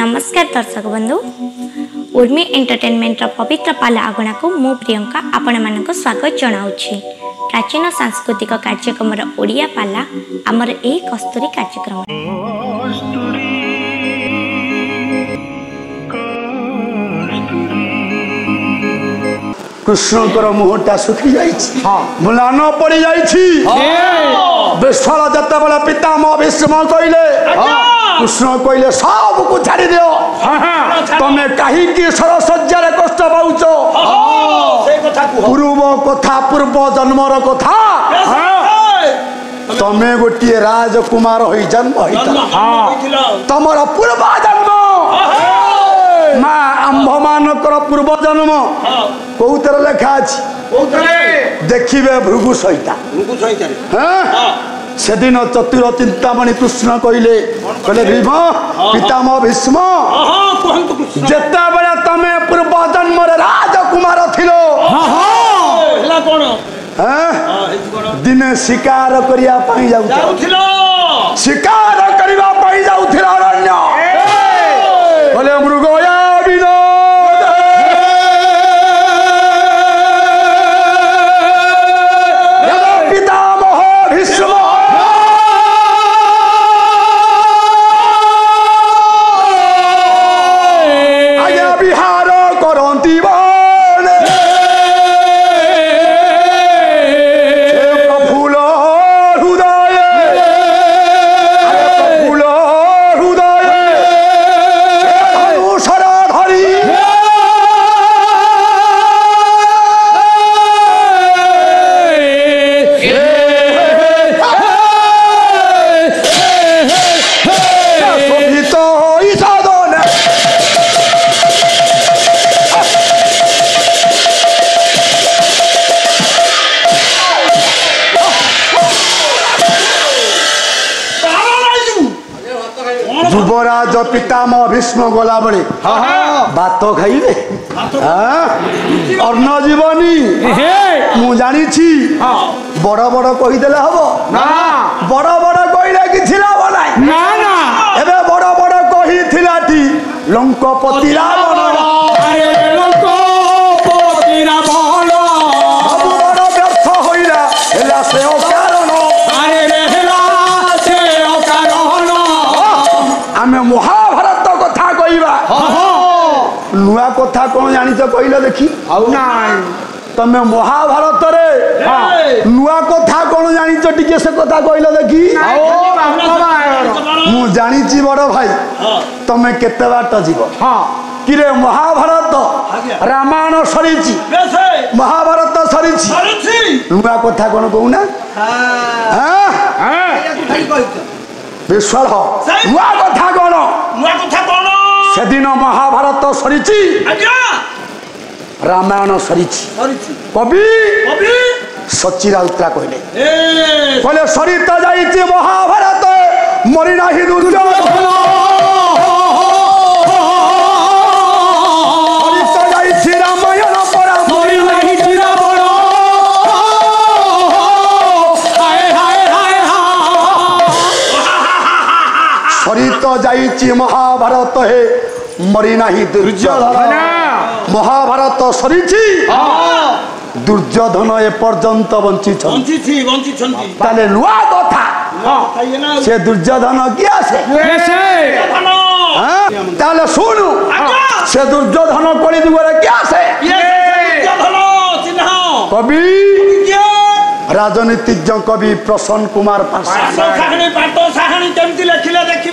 नमस्कार दर्शक बंधु उर्मी एंटरटेनमेंट पवित्र पाला आगणा को मु प्रियंका आपण मानक स्वागत जनाऊँगी। प्राचीन सांस्कृतिक कार्यक्रम ओडिया पाला आमर ए कस्तूरी कार्यक्रम कृष्णकर मुहटा सुखी मुलान पड़ जाल जत बड़ा पितामह भीष्म कहले कृष्ण कहले सब को छाड़ी दियो तमे कहीं सरसज्जार कष्ट पाउच पूर्व कथा पूर्व जन्मर कथा तमे गोटे राजकुमार हो जन्म तमर पूर्व जन्म माँ आंभ मानकर पूर्व जन्म कौतर लेखा अच्छी देखिए भृगु सहिता से दिन चतुर चिंतामणि कृष्ण कहले कहले भीम पितामह भीष्म जेता बेला तमे पूर्व जन्म राजकुमार थिलो दिने शिकार करिया पाई जाउथिलो शिकार करिवा पाई जाउथिलो अरण्य बोले मृगया विनोद पितामह भीष्म आज्ञा विहार करंती बने प्रफुल्ल हृदय प्रफुल्ल हृदय धनुषर धरी शोभित ईशादन युवराज पितामह भीष्म गला बड़े भात खाइबे अन्न जीवनी मु जानी बड़ बड़ कहीदेले हम बड़ बड़ कहले कि लाभ ना एबे बड़ बड़ कही लंकपति रावण सब बड़ व्यर्थ होइला हेला से अकारण आमे महाभारत कथा कहवा नुआ कथा कौन जानी कहल देखी तमे महाभारत रे नुआ कथा कौन जानी टिके से कथा कहल देखी मु जानी बड़ भाई तमे केते बाट जीव किरे महाभारत रामायण सरी महाभारत सरी नुआ कथा कौन कहूना विश्वाल नुआ कथा कौन से दिन महाभारत सरी रामायण सरी कवि सची राउतरा कहले कहले सरित जाइए महाभारत मरी नाही दुर्योधन सरित जाइए रामायण परा मरी नाही रावण सरित जाइए महाभारत है मरी नाही दुर्योधन महाभारत सरी दुर्योधन ए पर्यंत बंची ताले नुआ कथा से दुर्योधन किया से ताले सुनु से दुर्योधन कली दुगरे क्या से कवि राजनीतिज्ञ कवि प्रसन्न कुमार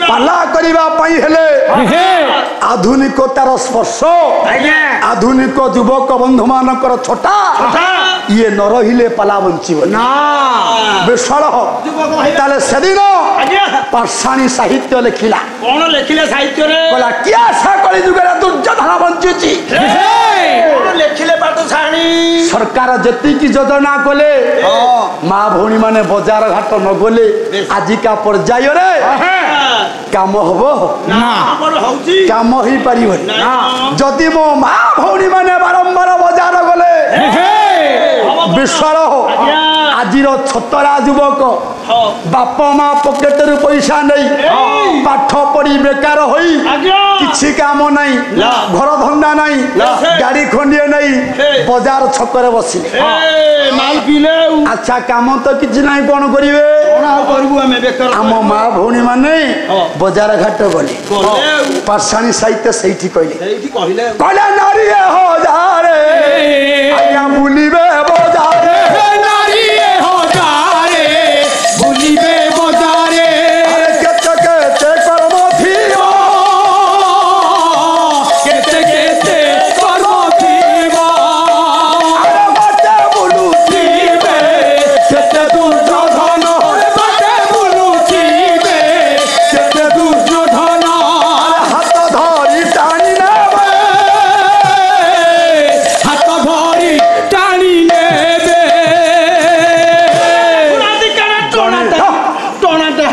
पाला करिबा पई हेले आधुनिकतार स्पर्श आधुनिक युवक बंधु मानकर छोटा ये न रहिले पाला बंचिब ना विशाल ताले सेदिन पाषाणी साहित्य लिखिला कोन लिखिले साहित्य रे बोला क्या सा कली जुगरे दुर्योधन बंचुची कोन लिखिले पाषाणी सरकार जति की योजना कोले माँ भौणी माने बाजार घाट न गले आजिका पर्याय रे काम हम काम ही पार जदि मो माँ भौणी माने बारंबार बाजार गले विश्वाल आज छतरा युवक बाप माँ पकेट रु पैसा नहीं पाठ पढ़ी बेकार होई किछि काम नहीं घर धंदा नहीं गाड़ी खंडिए नहीं बाजार छकरे बसिले माल पीले अच्छा काम तो किछि नहीं कौन करिवे आम माँ भौणी माने बाजार घाट गले पाषाणी साहित्य सही कहले नारी हजार आया बुलिबे बाजार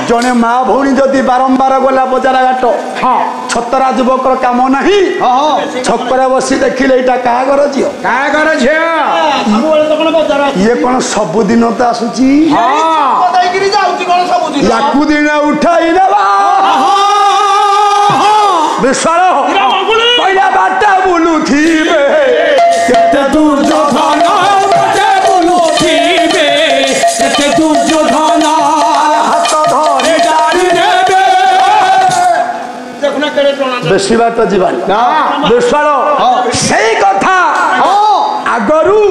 जने माँ भौणी जदि बारंबार गला बजार घाट छतरा युवकर काम नहीं छकरे बसी देखिले एटा क्या घर झील ये कौन सबुदिन तो आसुची याकू दिन उठाई विश्वास पहला बाटा बुलू थी बेसी बाट जीवन विश्वास से कथा आगरू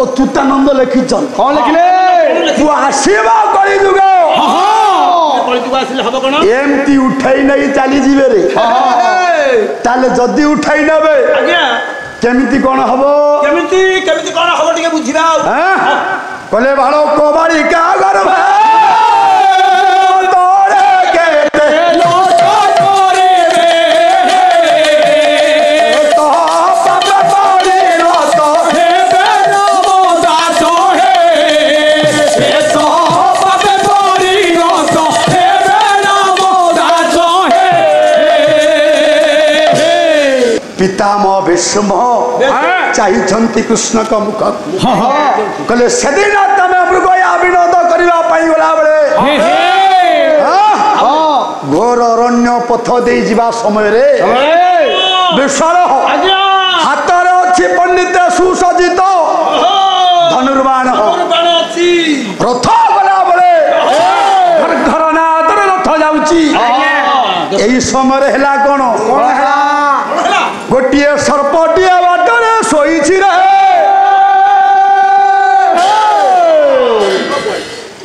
अच्युतानंद लिखिछन कौन लिखिले तू आशीर्वा करी जुगे एमती उठाई नहीं चली जीवे रे ताले जदी उठाई नबे केमिति कोन हबो केमिति कोन हबो टिके बुझिबा कले भालो कोबाड़ी का घर पितामह भीष्म चाहिए कृष्ण का मुख कहले सेदिन तमे मृगया विनोद करबा पई गला बेले घोर अरण्य पथ दे जीवा समय रे विशाल हाथ रे अछि पंडित सुसज्जित धनुर्बाण रथ गला बेले घर नादर रथ जाउची एही समय हेला कोन गोटिए सर्पटिए बाटरे सोई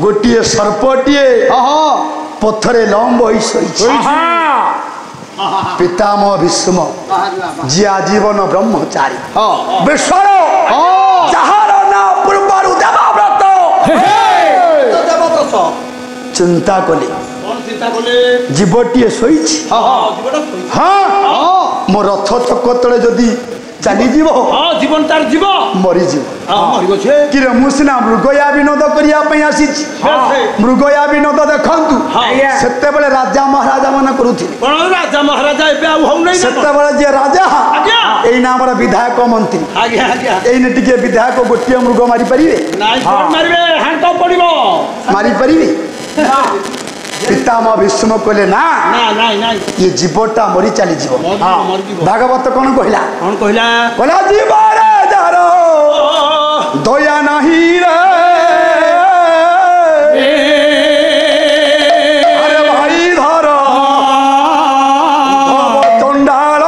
गोटिए सर्पटिए पथरे लंब हो पितामह भीष्म जी आजीवन ब्रह्मचारी विश्वर जहार ना पूर्वर देवव्रत चिंता कले जीवटिए शोई मो रथ चक तले जदि चली जीवन तार जीव मरी कि मुसिना मृगया विनोद करने आसी मृगया विनोद देखु से राजा महाराजा मान करुले जे राजा एना आम विधायक मंत्री एने टिके विधायक गोटे मृग मारी पारे पितामह भीष्म कहले ना ये जीवटा मरी चली भागवत कौन कहला जीव दया नहीं रे अरे भाई धर चंडाल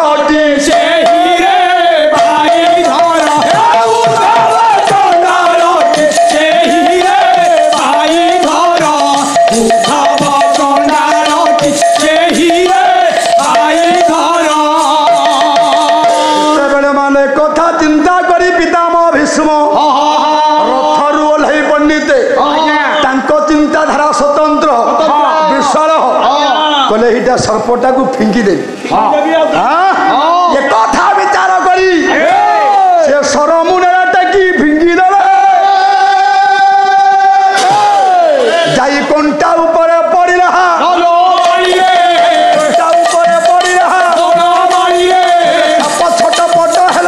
सर्पटा को फिंकी दे कथा विचार करी से सरमुनेरा टेकी फिंकी दे जाई कंटा ऊपर पड़ी रहा छोट पट है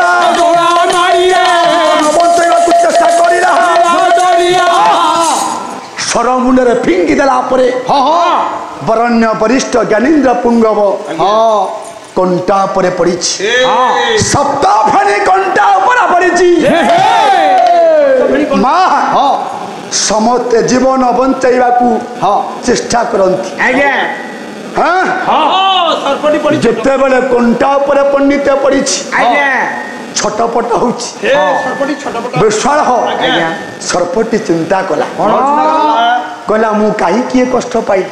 चेष्टा कर रे फिंगी देला परे बरण्य वरिष्ठ ज्ञानेन्द्र पुंगव कंटा परे पड़ी सप्ता फेणी कंटा ऊपर पड़ी माँ समस्ते जीवन बंचाइबा चेष्टा करती जिते बेले कंटा ऊपर पंडित पड़ी छटपट हो विशाल सर्पटी चिंता कला कहला मु कहीं किए कष्ट पाई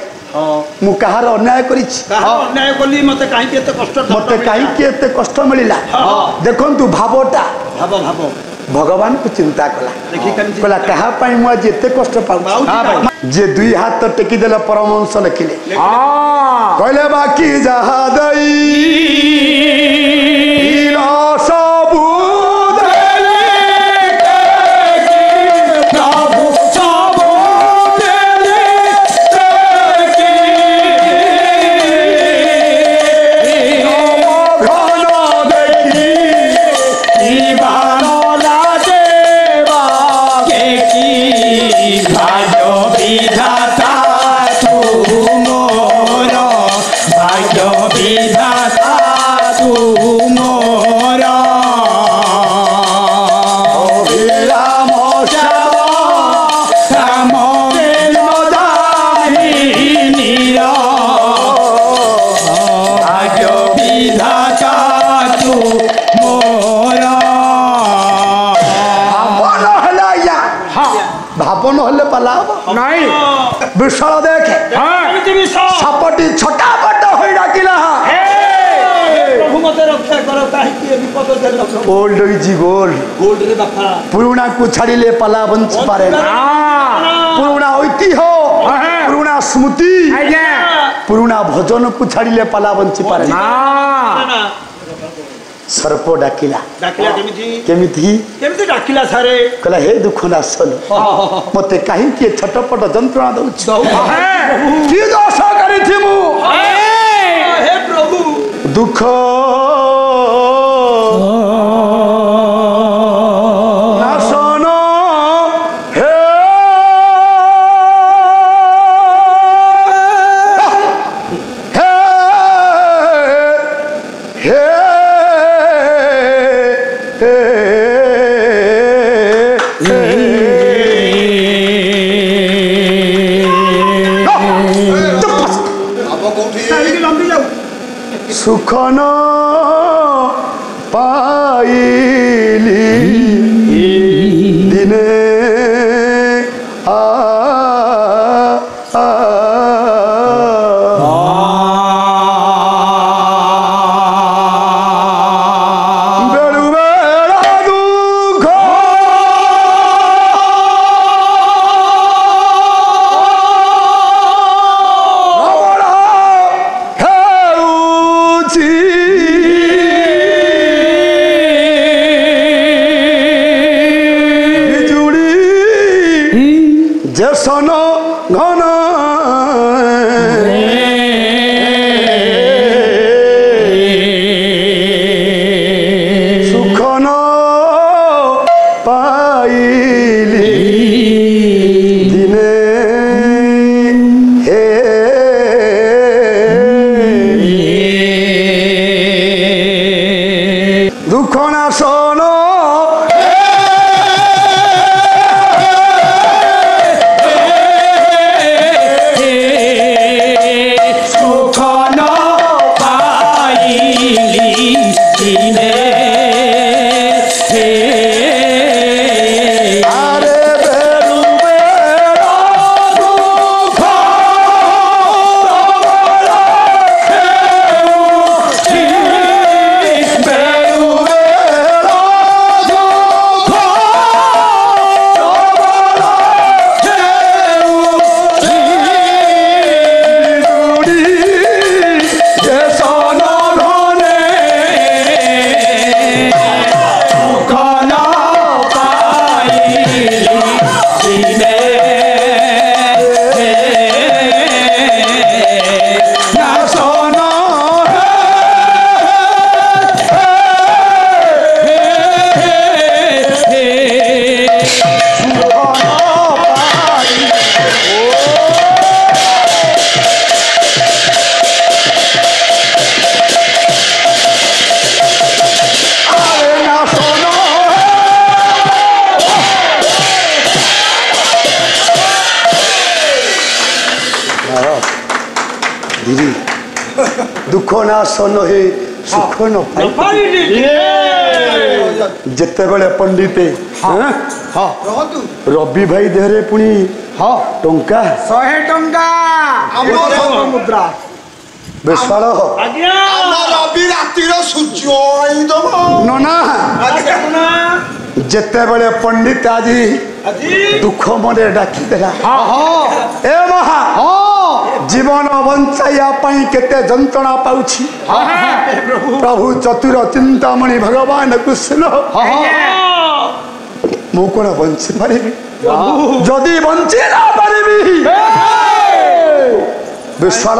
मु कहार अन्याय करी मते कहीं कष्ट मिला देखंतु भावटा भगवान को चिंता कला कहा पाई मु आज एते कष्ट पाऊ जे दुई हाथ टेकी देला परमहंस लिखिले कहले बाकी जहा दई विशाल देखे सापटी छोटा बड़ हो डाकिला गोल्ड इज गोल्ड रे बापा पुराना को छाड़िले पला बंच पारे पुराना ऐतिह्य पुराना स्मृति पुराना भजन को छाड़िले पला बंच पारे सर्प डाकिला केमिति डाकिला सारे कहला हे दुख नाशन मते काहे के छटपट जंत्रणा दउछ की दोष करिथि मु हे प्रभु दुख नाशन हे हे सुखन पाइली दिने जसन घन सुखन पाइली दिने हे दुख नाशन दुख नाश नहे सुख न पाई जिते बड़े पंडिते रवि भाई देहरे पुणी टंका 100 टंका मुद्रा बेसाल रवि रातिर सूर्य नना जिते बड़े पंडित आज दुख मने डाकी देला ए महा जीवन बंचाइया केते जंत्रणा पाउछि प्रभु चतुर चिंतामणि भगवान कृष्ण मु कोन बंची पारिबी जदि बंची ना पारिबी विश्वाल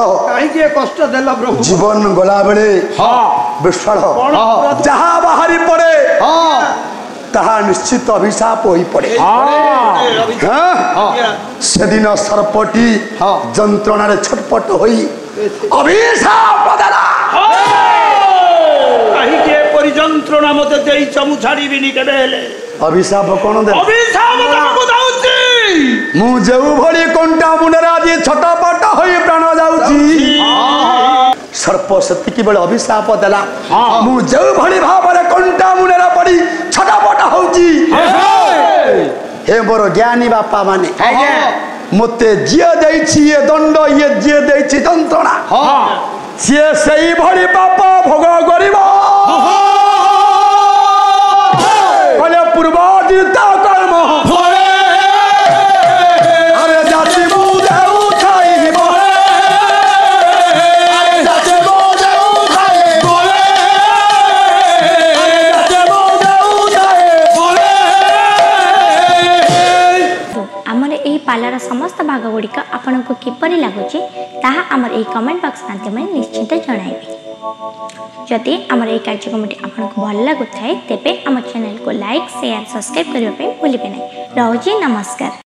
कष्ट देल प्रभु जीवन गला बेले विश्वाल जहाँ बाहरी पड़े ताहा निश्चित अभिशाप हो पड़े से दिन सर्पटी जंत्रणा छटपट होई अभिशाप देला जंत्रणा मते देई चमु छाड़ीबिनी केबे हेले अभिशाप कोन दे अभिशाप तमको दाउची मु जेउ भली कंटा मुंडरा जी छटपट होई प्राण जाउची सर्प सतिकी बेले अभिशाप देला मु जेउ भली भाबरे कंटा मुंडरा पड़ी छटपट होउची हे मोर ज्ञानी बापा माने मते जिए दैछि ये दंड ये जिए दैछि जंत्रणा से सही भली पाप भोग करिबो बोले पूर्वाजित कर्म अरे जाति मुझे उठाई बोले अरे जाति मुझे उठाई बोले अरे जाति मुझे उठाई बोले आमर एही पालार समस्त भाग गुड़िक आपन को किपरि लागुची ताहा आमर एही कमेंट बॉक्स माध्यम निश्चित जणाइबे जदि आमर एही कार्यक्रमटी आपन को भल लागुथाय तेबे आम चैनल को लाइक शेयर सब्सक्राइब करबा पे भूलिबे नै। रहूची नमस्कार।